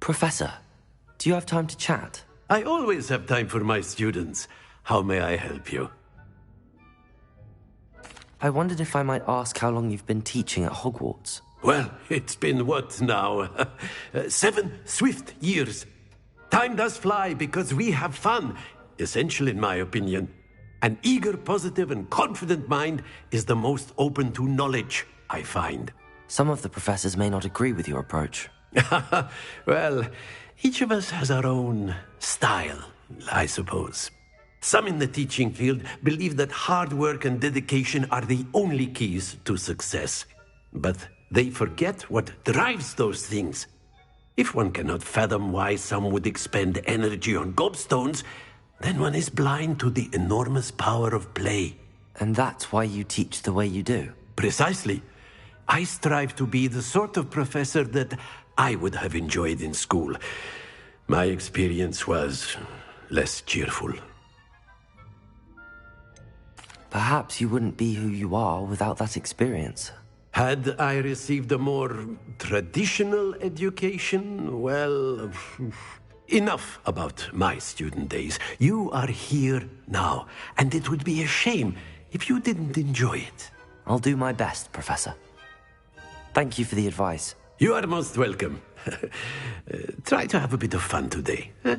Professor, do you have time to chat? I always have time for my students. How may I help you? I wondered if I might ask how long you've been teaching at Hogwarts. Well, it's been what now? 7 swift years. Time does fly because we have fun. Essential in my opinion. An eager, positive, and confident mind is the most open to knowledge, I find. Some of the professors may not agree with your approach. Well, each of us has our own style, I suppose. Some in the teaching field believe that hard work and dedication are the only keys to success. But they forget what drives those things. If one cannot fathom why some would expend energy on gobstones, then one is blind to the enormous power of play. And that's why you teach the way you do? Precisely. I strive to be the sort of professor that I would have enjoyed in school. My experience was less cheerful. Perhaps you wouldn't be who you are without that experience. Had I received a more traditional education, well, enough about my student days. You are here now, and it would be a shame if you didn't enjoy it. I'll do my best, Professor. Thank you for the advice. You are most welcome. Try to have a bit of fun today. Huh?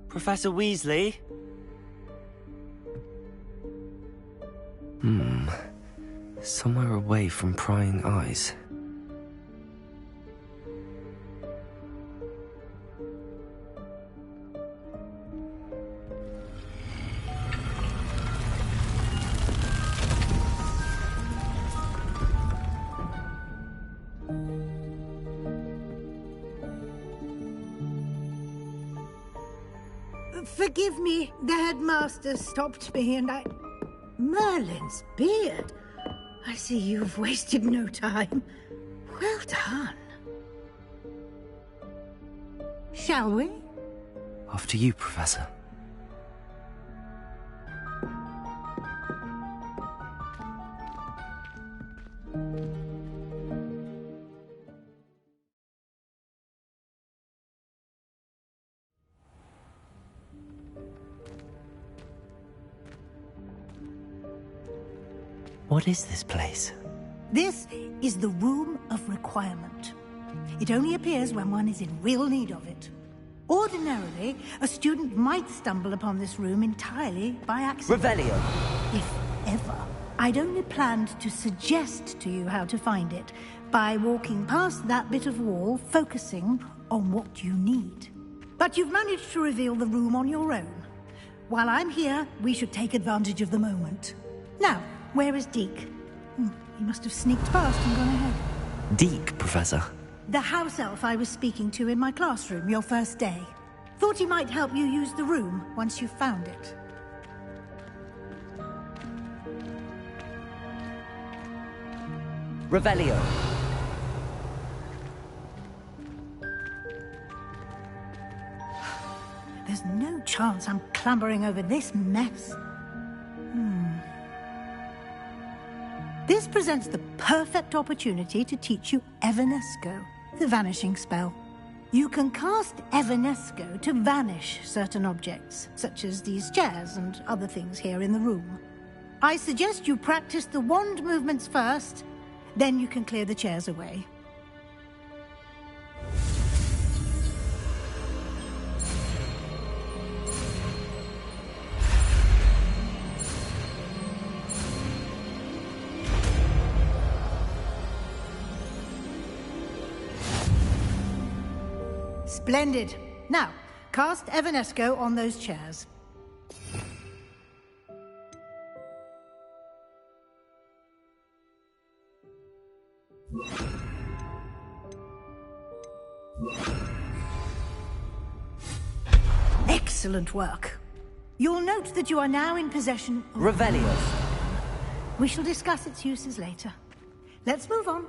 Professor Weasley? Somewhere away from prying eyes. Forgive me, the headmaster stopped me and I... Merlin's beard. I see you've wasted no time. Well done. Shall we? After you, Professor. What is this place? This is the Room of Requirement. It only appears when one is in real need of it. Ordinarily, a student might stumble upon this room entirely by accident. Revelio! If ever. I'd only planned to suggest to you how to find it by walking past that bit of wall, focusing on what you need. But you've managed to reveal the room on your own. While I'm here, we should take advantage of the moment. Now, where is Deke? He must have sneaked past and gone ahead. Deke, Professor. The house elf I was speaking to in my classroom your first day. Thought he might help you use the room once you found it. Revelio. There's no chance I'm clambering over this mess. This presents the perfect opportunity to teach you Evanesco, the vanishing spell. You can cast Evanesco to vanish certain objects, such as these chairs and other things here in the room. I suggest you practice the wand movements first, then you can clear the chairs away. Splendid. Now, cast Evanesco on those chairs. Excellent work. You'll note that you are now in possession of... Revelio. We shall discuss its uses later. Let's move on.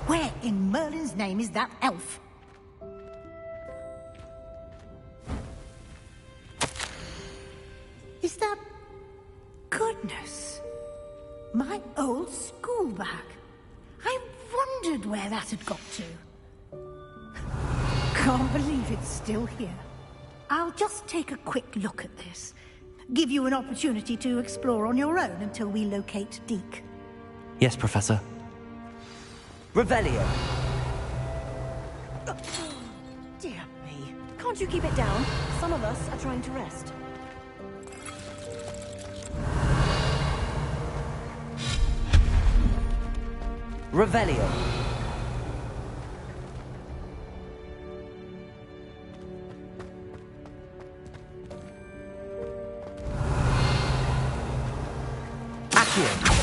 Where in Merlin's name is that elf? Is that... Goodness. My old school bag. I wondered where that had got to. Can't believe it's still here. I'll just take a quick look at this. Give you an opportunity to explore on your own until we locate Deke. Yes, Professor. Revelio. Dear me. Can't you keep it down? Some of us are trying to rest. Revelio. Accio.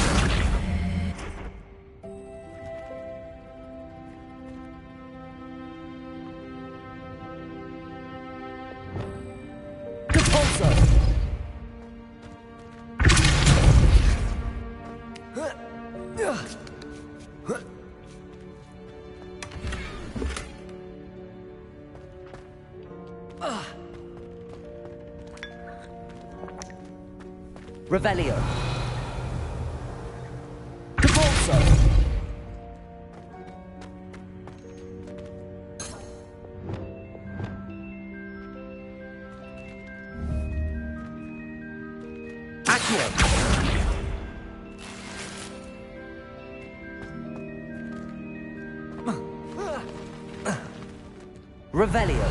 Revelio. Capolso. Accio. Revelio.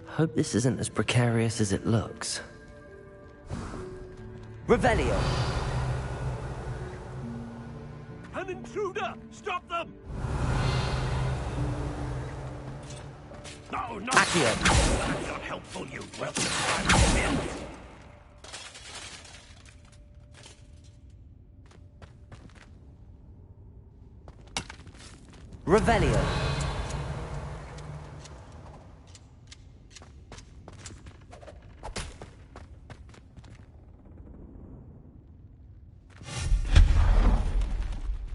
Hope this isn't as precarious as it looks. Revelio. An intruder! Stop them! No, not... Accio. That's not helpful, you well-defined men. Revelio.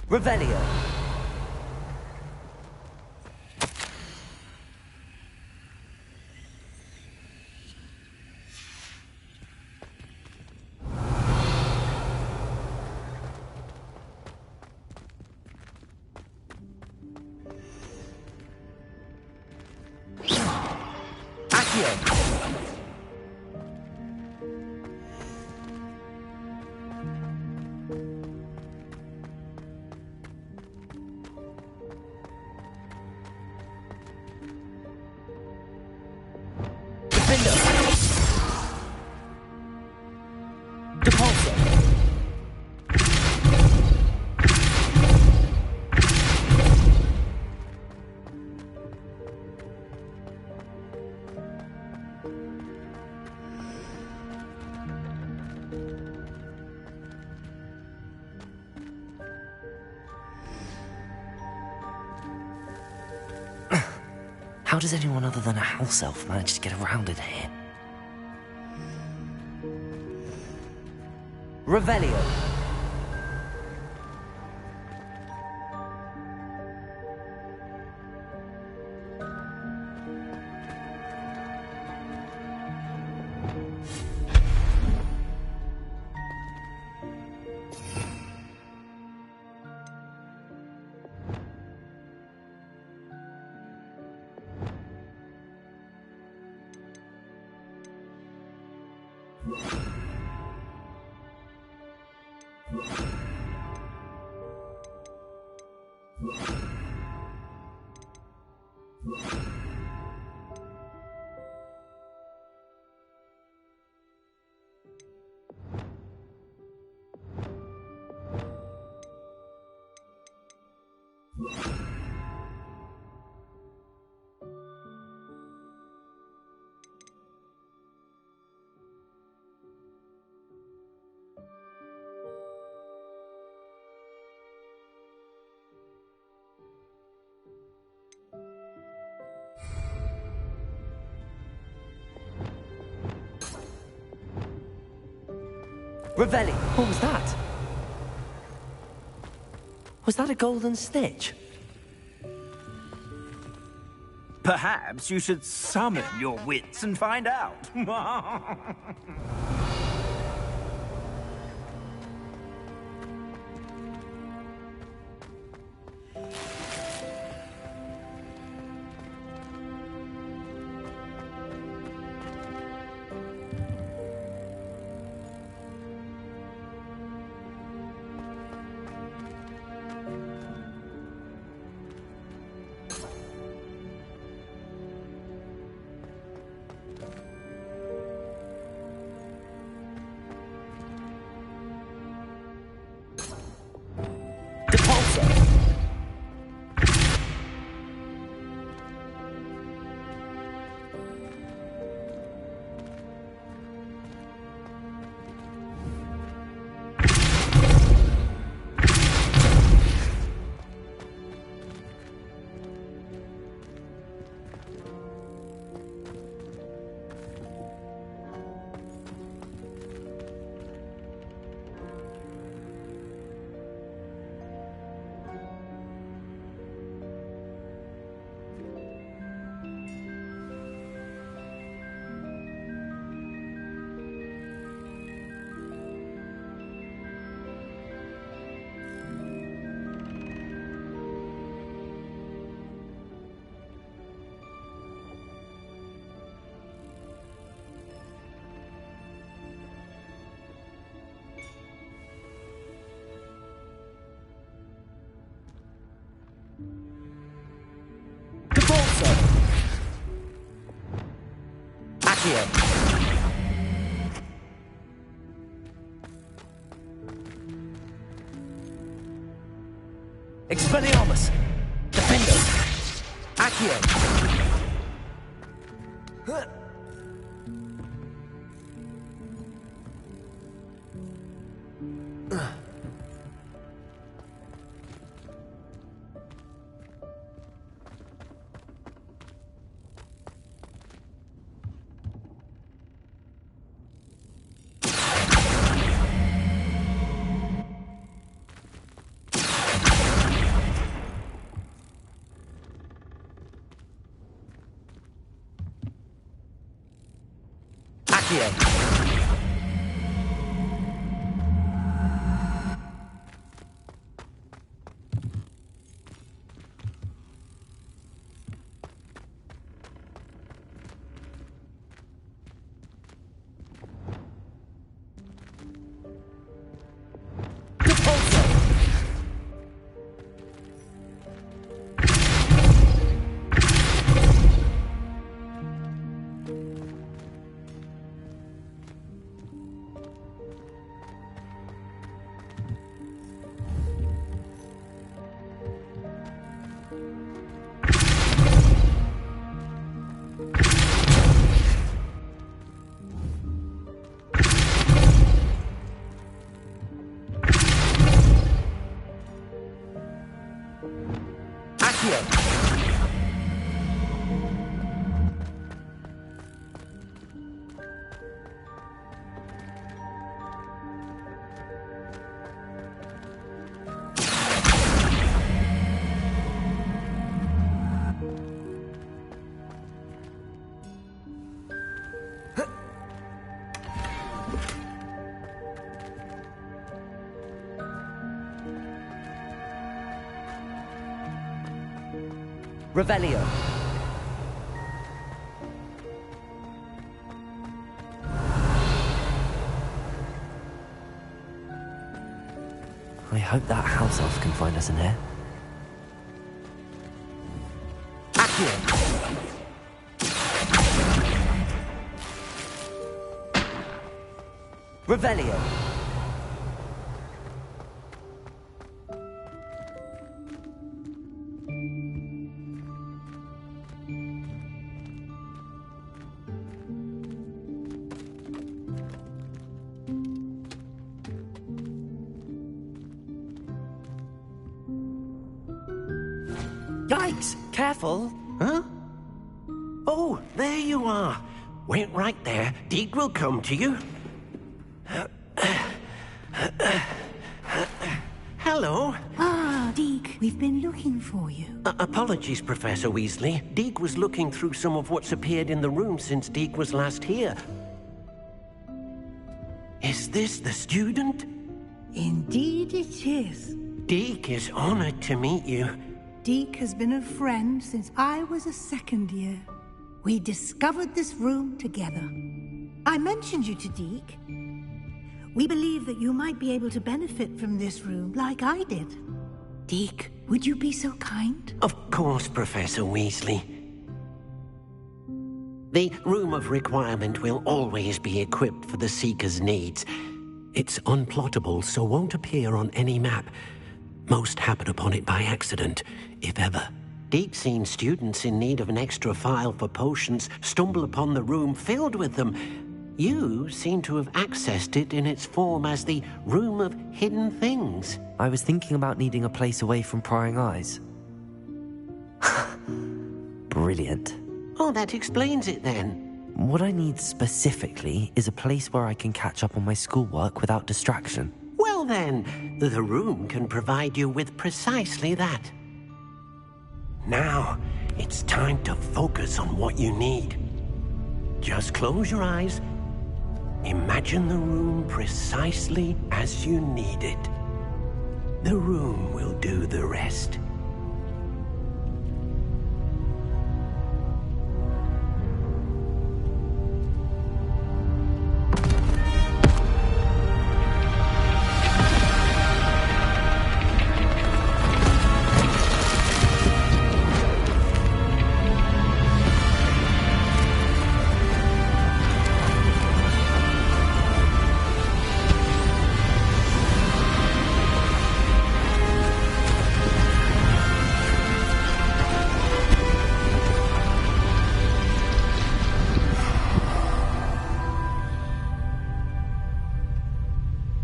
Revelio. Accio. Depulso. How does anyone other than a house elf manage to get around in here? Revelio. Revelli! What was that? Was that a golden snitch? Perhaps you should summon your wits and find out. Expelliarmus! Defendo! Accio! Revelio. I hope that house elf can find us in here. Accio! Revelio. Yikes! Careful! Huh? Oh, there you are. Wait right there. Deek will come to you. been looking for you. Apologies, Professor Weasley. Deke was looking through some of what's appeared in the room since Deke was last here. Is this the student? Indeed it is. Deke is honored to meet you. Deke has been a friend since I was a second year. We discovered this room together. I mentioned you to Deke. We believe that you might be able to benefit from this room like I did. Deke, would you be so kind? Of course, Professor Weasley. The Room of Requirement will always be equipped for the Seeker's needs. It's unplottable, so won't appear on any map. Most happen upon it by accident, if ever. Deke's seen students in need of an extra file for potions stumble upon the room filled with them. You seem to have accessed it in its form as the Room of Hidden Things. I was thinking about needing a place away from prying eyes. Brilliant. Oh, that explains it then. What I need specifically is a place where I can catch up on my schoolwork without distraction. Well then, the room can provide you with precisely that. Now, it's time to focus on what you need. Just close your eyes. Imagine the room precisely as you need it. The room will do the rest.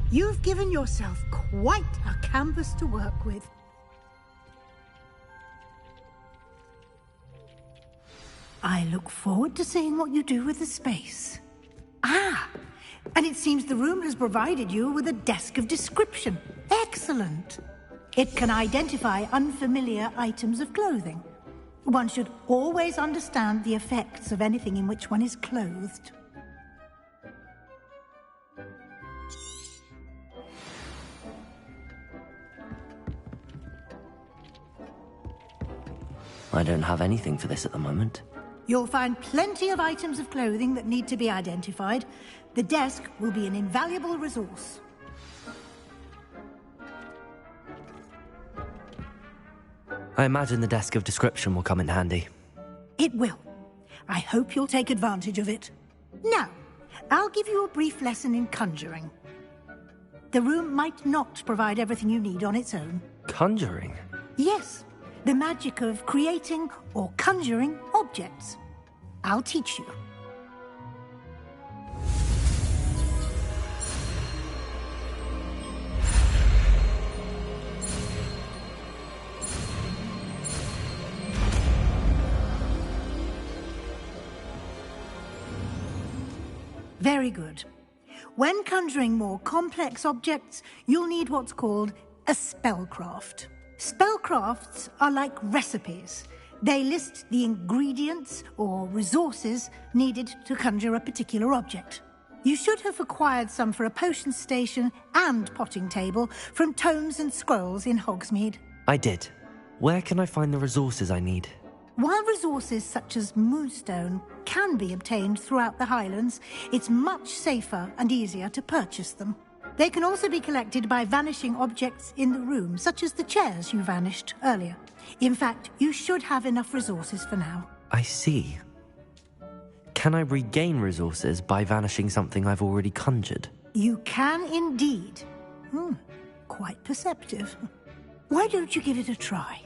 You've given yourself quite a canvas to work with. I look forward to seeing what you do with the space. Ah, and it seems the room has provided you with a desk of description. Excellent. It can identify unfamiliar items of clothing. One should always understand the effects of anything in which one is clothed. I don't have anything for this at the moment. You'll find plenty of items of clothing that need to be identified. The desk will be an invaluable resource. I imagine the desk of description will come in handy. It will. I hope you'll take advantage of it. Now, I'll give you a brief lesson in conjuring. The room might not provide everything you need on its own. Conjuring? Yes, the magic of creating or conjuring objects. I'll teach you. Very good. When conjuring more complex objects, you'll need what's called a spellcraft. Spellcrafts are like recipes. They list the ingredients or resources needed to conjure a particular object. You should have acquired some for a potion station and potting table from tomes and scrolls in Hogsmeade. I did. Where can I find the resources I need? While resources such as moonstone can be obtained throughout the Highlands, it's much safer and easier to purchase them. They can also be collected by vanishing objects in the room, such as the chairs you vanished earlier. In fact, you should have enough resources for now. I see. Can I regain resources by vanishing something I've already conjured? You can indeed. Quite perceptive. Why don't you give it a try?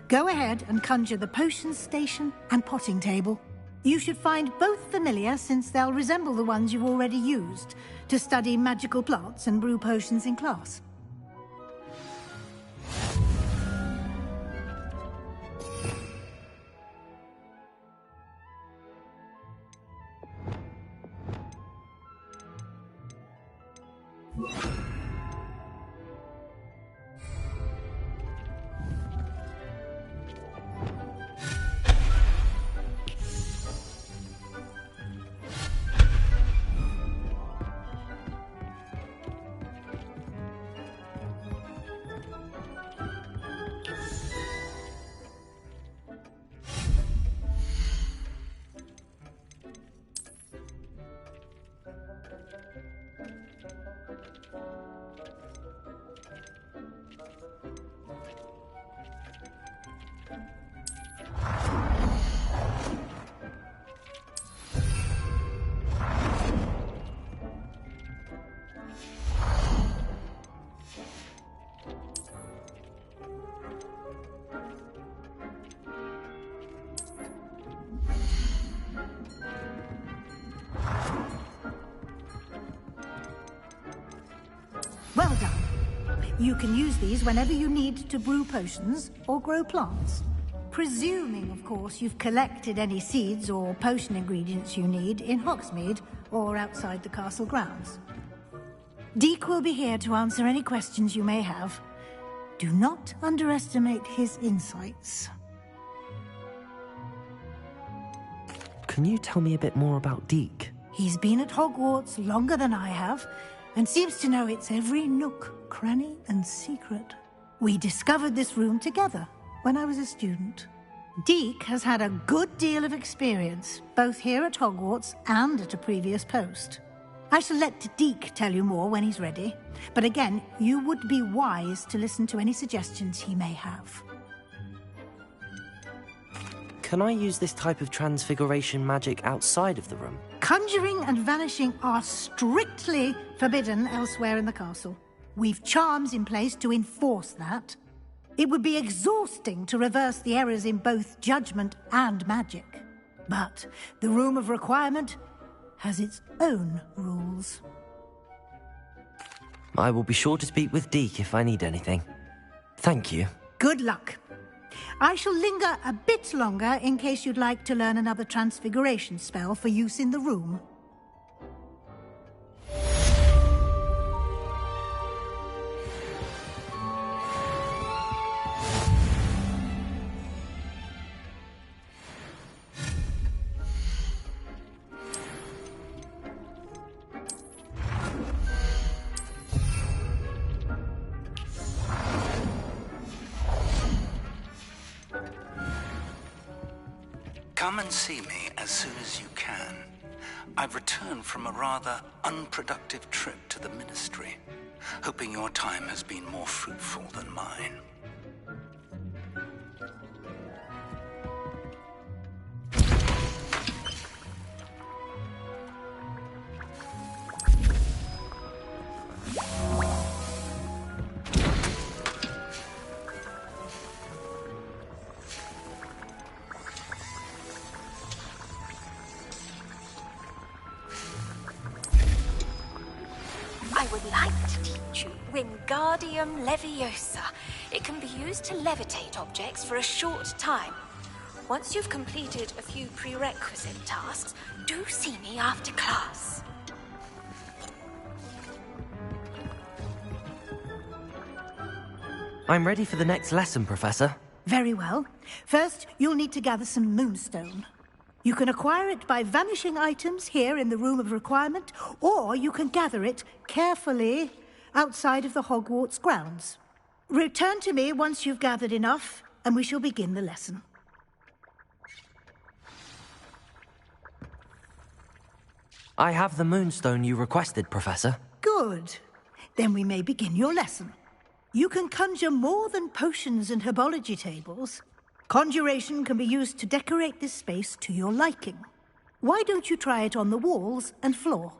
Go ahead and conjure the potion station and potting table. You should find both familiar, since they'll resemble the ones you've already used to study magical plants and brew potions in class. You can use these whenever you need to brew potions or grow plants. Presuming, of course, you've collected any seeds or potion ingredients you need in Hogsmeade or outside the castle grounds. Deek will be here to answer any questions you may have. Do not underestimate his insights. Can you tell me a bit more about Deek? He's been at Hogwarts longer than I have, and seems to know its every nook, cranny, and secret. We discovered this room together when I was a student. Deek has had a good deal of experience, both here at Hogwarts and at a previous post. I shall let Deek tell you more when he's ready, but again, you would be wise to listen to any suggestions he may have. Can I use this type of transfiguration magic outside of the room? Conjuring and vanishing are strictly forbidden elsewhere in the castle. We've charms in place to enforce that. It would be exhausting to reverse the errors in both judgment and magic. But the Room of Requirement has its own rules. I will be sure to speak with Deek if I need anything. Thank you. Good luck. I shall linger a bit longer in case you'd like to learn another transfiguration spell for use in the room. Come and see me as soon as you can. I've returned from a rather unproductive trip to the Ministry, hoping your time has been more fruitful than mine. I would like to teach you Wingardium Leviosa. It can be used to levitate objects for a short time. Once you've completed a few prerequisite tasks, do see me after class. I'm ready for the next lesson, Professor. Very well. First, you'll need to gather some moonstone. You can acquire it by vanishing items here in the Room of Requirement, or you can gather it carefully outside of the Hogwarts grounds. Return to me once you've gathered enough, and we shall begin the lesson. I have the moonstone you requested, Professor. Good. Then we may begin your lesson. You can conjure more than potions and herbology tables. Conjuration can be used to decorate this space to your liking. Why don't you try it on the walls and floor?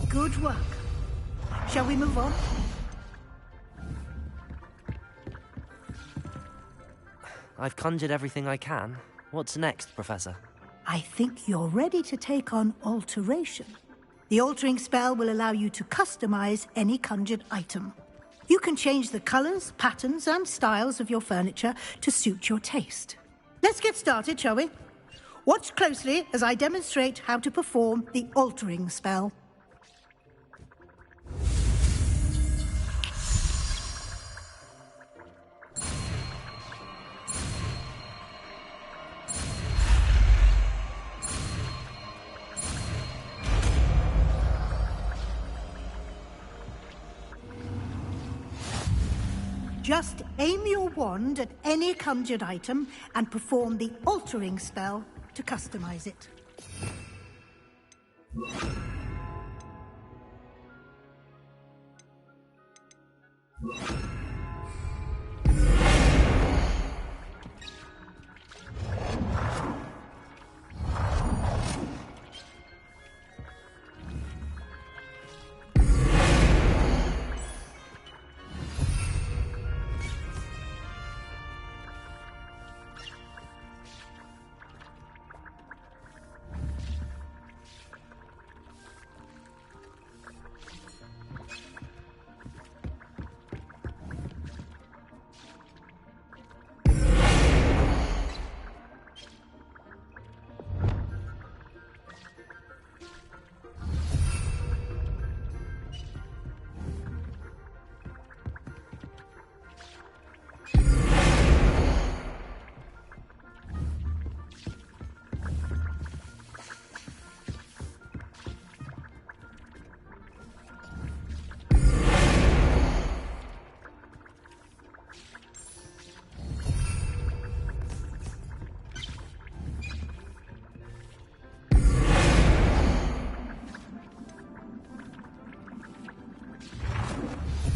Good work. Shall we move on? I've conjured everything I can. What's next, Professor? I think you're ready to take on alteration. The altering spell will allow you to customize any conjured item. You can change the colors, patterns, and styles of your furniture to suit your taste. Let's get started, shall we? Watch closely as I demonstrate how to perform the altering spell. Just aim your wand at any conjured item and perform the altering spell to customize it.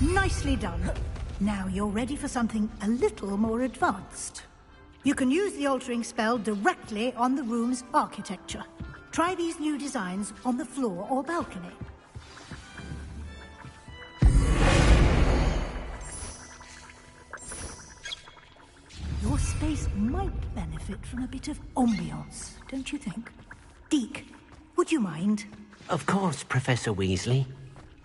Nicely done. Now you're ready for something a little more advanced. You can use the altering spell directly on the room's architecture. Try these new designs on the floor or balcony. Your space might benefit from a bit of ambiance, don't you think? Deke, would you mind? Of course, Professor Weasley.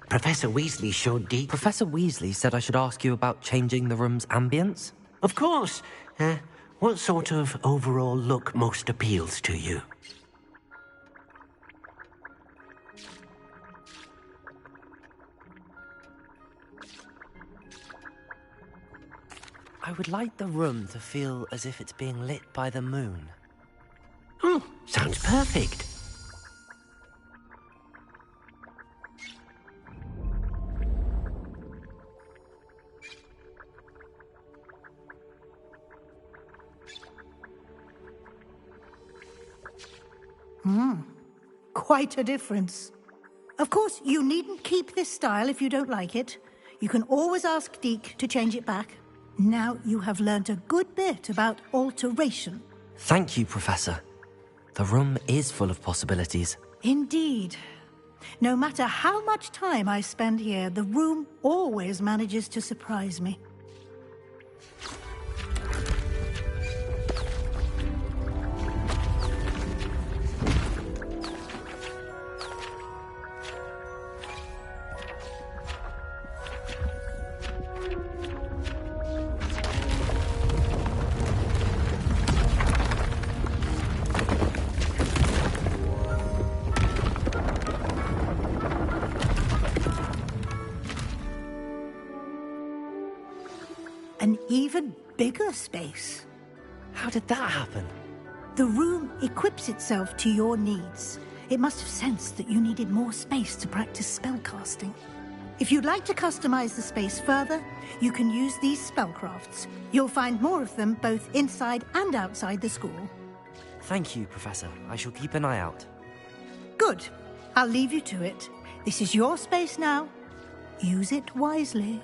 Professor Weasley showed Deke... Professor Weasley said I should ask you about changing the room's ambience? Of course. What sort of overall look most appeals to you? I would like the room to feel as if it's being lit by the moon. Oh, sounds perfect. Quite a difference. Of course, you needn't keep this style if you don't like it. You can always ask Deke to change it back. Now you have learnt a good bit about alteration. Thank you, Professor. The room is full of possibilities. Indeed. No matter how much time I spend here, the room always manages to surprise me. An even bigger space. How did that happen? The room equips itself to your needs. It must have sensed that you needed more space to practice spellcasting. If you'd like to customize the space further, you can use these spellcrafts. You'll find more of them both inside and outside the school. Thank you, Professor. I shall keep an eye out. Good. I'll leave you to it. This is your space now. Use it wisely.